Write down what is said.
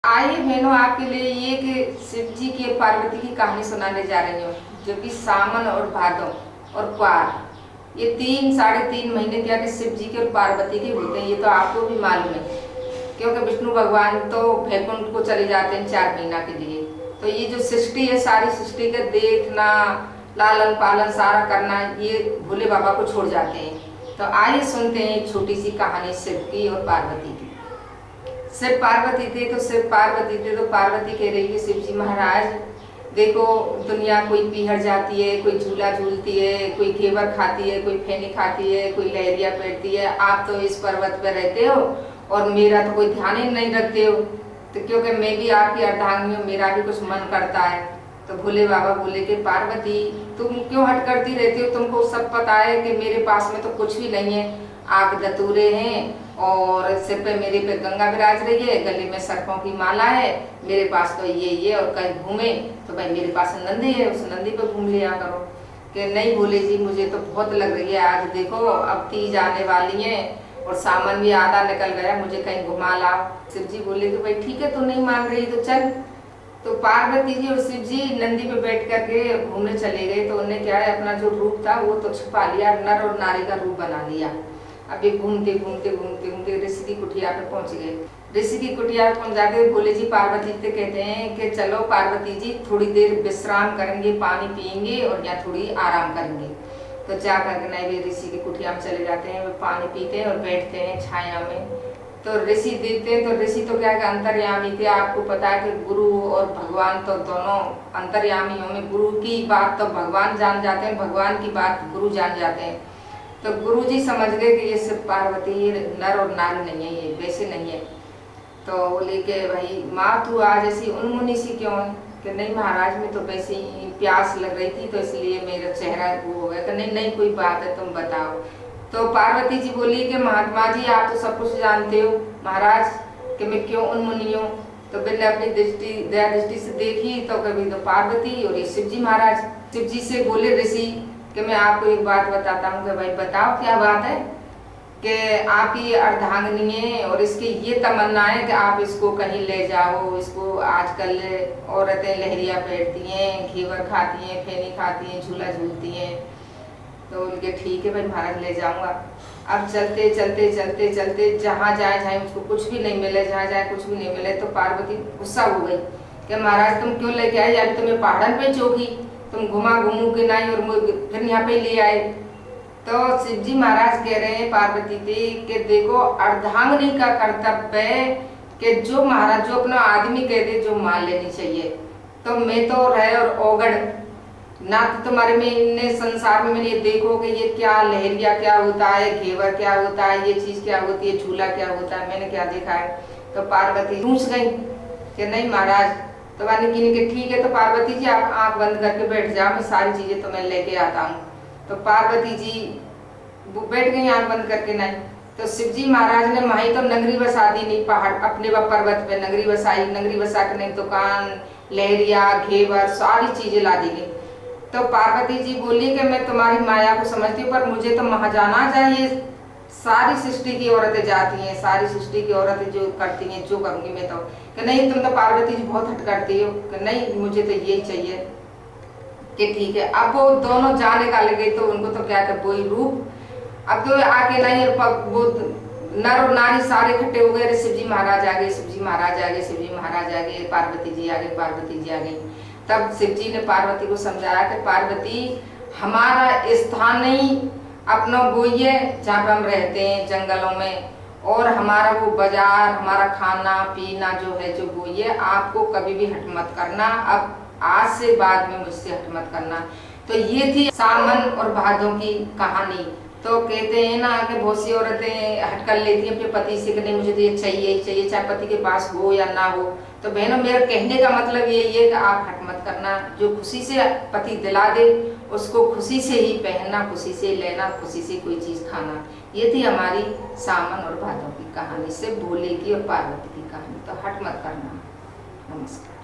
आइए बहनों, आपके लिए ये कि शिव जी की और पार्वती की कहानी सुनाने जा रही हूँ, जो कि सावन और भादो और क्वार ये 3 साढ़े 3 महीने क्या कि शिव जी के और पार्वती के होते हैं। ये तो आपको भी मालूम है, क्योंकि विष्णु भगवान तो वैकुंठ को चले जाते हैं 4 महीना के लिए। तो ये जो सृष्टि है, सारी सृष्टि का देखना, लालन पालन सारा करना, ये भोले बाबा को छोड़ जाते हैं। तो आइए सुनते हैं एक छोटी सी कहानी शिव की और पार्वती की। शिव पार्वती थे तो पार्वती कह रही है शिव जी महाराज, देखो दुनिया कोई पीहर जाती है, कोई झूला झूलती है, कोई घेवर खाती है, कोई फेनी खाती है, कोई लहरिया बैठती है। आप तो इस पर्वत पर रहते हो और मेरा तो कोई ध्यान ही नहीं रखते हो। तो क्योंकि मैं भी आपकी अर्धांगिनी हूँ, मेरा भी कुछ मन करता है। तो भोले बाबा बोले कि पार्वती तुम क्यों हट करती रहती हो, तुमको सब पता है कि मेरे पास में तो कुछ भी नहीं है। आग धतूरे हैं और सिर पे मेरे पे गंगा विराज रही है, गले में सर्पों की माला है, मेरे पास तो ये और कहीं घूमे तो भाई मेरे पास नंदी है, उस नंदी पे घूम लिया करो। कि नहीं भोले जी, मुझे तो बहुत लग रही है, आज देखो अब तीज आने वाली है और सावन भी आधा निकल गया, मुझे कहीं घुमा लाओ। शिव जी बोले कि भाई ठीक है, तो नहीं मान रही तो चल। तो पार्वती जी और शिव जी नंदी पे बैठ करके घूमने चले गए। तो उन्हें क्या है, अपना जो रूप था वो तो छुपा लिया, नर और नारी का रूप बना लिया। अभी घूमते घूमते घूमते घूमते ऋषि की कुटिया पे पहुंच गए। ऋषि की कुटिया पे पहुंच जाते भोले जी पार्वती से कहते हैं कि चलो पार्वती जी थोड़ी देर विश्राम करेंगे, पानी पियेंगे और यहाँ थोड़ी आराम करेंगे। तो जा करके नए ऋषि की कुटिया में चले जाते हैं, वे पानी पीते हैं और बैठते हैं छाया में। तो ऋषि देखते हैं, तो ऋषि तो क्या है अंतर्यामी थे। आपको पता है कि गुरु और भगवान तो दोनों अंतर्यामियों में, गुरु की बात तो भगवान जान जाते हैं, भगवान की बात गुरु जान जाते हैं। तो गुरुजी समझ गए कि ये सिर्फ पार्वती नर और नारी नहीं है, ये वैसे नहीं है। तो बोले कि भाई माँ तू आज ऐसी उन्मुनी सी क्यों है? कि नहीं महाराज, में तो वैसे ही प्यास लग रही थी तो इसलिए मेरा चेहरा वो हो गया। कि नहीं नहीं कोई बात है, तुम बताओ। तो पार्वती जी बोली कि महात्मा जी आप तो सब कुछ जानते हो महाराज कि मैं क्यों उन्मुनी हूँ। तो मैंने अपनी दृष्टि दया दृष्टि से देखी तो कभी तो पार्वती और ये शिव जी महाराज। शिव जी से बोले ऋषि कि मैं आपको एक बात बताता हूँ। कि भाई बताओ क्या बात है? कि आपकी अर्धांगिनी है और इसकी ये तमन्ना है कि आप इसको कहीं ले जाओ। इसको आजकल औरतें लहरिया बैठती हैं, घेवर खाती हैं, फेनी खाती हैं, झूला झूलती हैं। तो उनके ठीक है भाई महाराज ले जाऊंगा। अब चलते चलते चलते चलते जहाँ जाए उसको कुछ भी नहीं मिले, जहाँ जाए कुछ भी नहीं मिले। तो पार्वती गुस्सा हो गई कि महाराज तुम क्यों लेके आए, अभी तुम्हें पहाड़न पे चौकी, तुम घुमा घूमू के नहीं और फिर यहाँ पे ले आए। तो शिव जी महाराज कह रहे हैं पार्वती जी कि देखो अर्धांगिनी का कर्तव्य है कि जो महाराज जो अपना आदमी कह दे जो मान लेनी चाहिए। तो मैं तो रहे और ओगड़ ना तो तुम्हारे में इन्ने संसार में मैंने ये देखो कि ये क्या लहरिया क्या होता है, घेवर क्या होता है, ये चीज क्या होती है, झूला क्या होता है, मैंने क्या देखा है। तो पार्वती रूस गई कि नहीं महाराज। तो मैंने कि ठीक है। तो पार्वती जी आप आंख बंद करके बैठ जाओ, मैं सारी चीजें तो मैं लेके आता हूँ। तो पार्वती जी वो बैठ गई आंख बंद करके। नहीं तो शिव जी महाराज ने वहीं तो नगरी बसा दी, नहीं पहाड़ अपने पर्वत पे नगरी बसाई। नगरी बसा के नहीं दुकान, लहरिया, घेवर सारी चीजें ला दी गई। तो पार्वती जी बोली कि मैं तुम्हारी माया को समझती हूँ पर मुझे तो वहां जाना चाहिए। सारी सृष्टि की औरतें जाती हैं, सारी सृष्टि की औरतें जो करती हैं जो करूंगी मैं। तो कि नहीं तुम तो पार्वती जी बहुत हट करती हो। कि नहीं मुझे तो यही चाहिए। कि ठीक है। अब वो दोनों जाने का लगे तो उनको तो क्या कर वही रूप। अब तो आके नहीं और वो नर और नारी सारे इकट्ठे हो गए। शिव जी महाराज आ गए, शिव जी महाराज आ गए, शिव जी महाराज आ गए, पार्वती जी आ गए, पार्वती जी आ गई। तब शिव जी ने पार्वती को समझाया कि पार्वती हमारा स्थान नहीं अपना वो ही है जहाँ पे हम रहते हैं जंगलों में, और हमारा वो बाजार, हमारा खाना पीना जो है जो वो ये आपको कभी भी हट मत करना। अब आज से बाद में मुझसे हट मत करना। तो ये थी सावन और भादों की कहानी। तो कहते हैं ना कि बहुत सी औरतें हट कर लेती हैं अपने पति से कि नहीं मुझे तो ये चाहिए ही चाहिए, चाहे पति के पास हो या ना हो। तो बहनों मेरा कहने का मतलब यही है कि आप हट मत करना। जो खुशी से पति दिला दे उसको खुशी से ही पहनना, खुशी से लेना, खुशी से कोई चीज खाना। ये थी हमारी सावन और भादों की कहानी, से भोले की और पार्वती की कहानी। तो हट मत करना। नमस्कार।